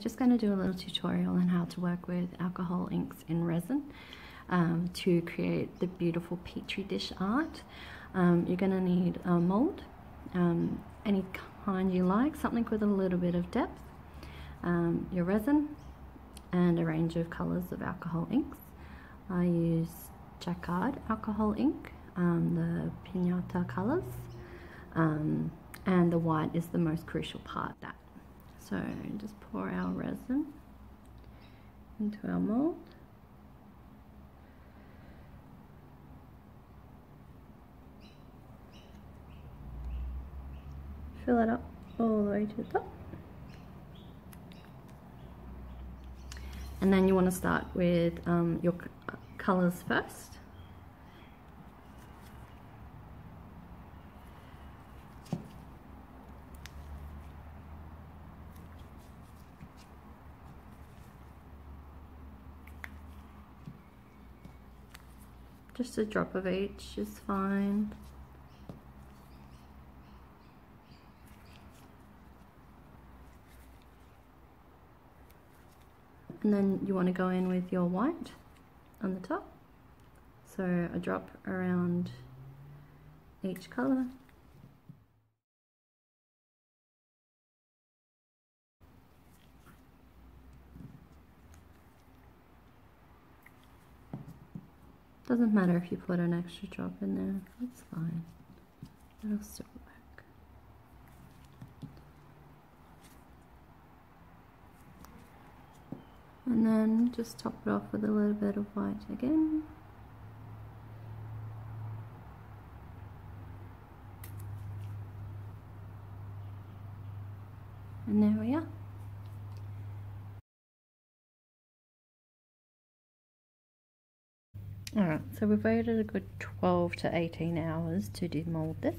just going to do a little tutorial on how to work with alcohol inks in resin to create the beautiful petri dish art. You're going to need a mold, any kind you like, something with a little bit of depth, your resin, and a range of colours of alcohol inks. I use Jacquard alcohol ink, the Pinata colours, and the white is the most crucial part of that. So just pour our resin into our mold. Fill it up all the way to the top. And then you want to start with your colours first. Just a drop of each is fine. And then you want to go in with your white on the top. So a drop around each colour. Doesn't matter if you put an extra drop in there, it's fine. It'll still work. And then just top it off with a little bit of white again. And there we are. Alright, so we've waited a good 12 to 18 hours to demold this.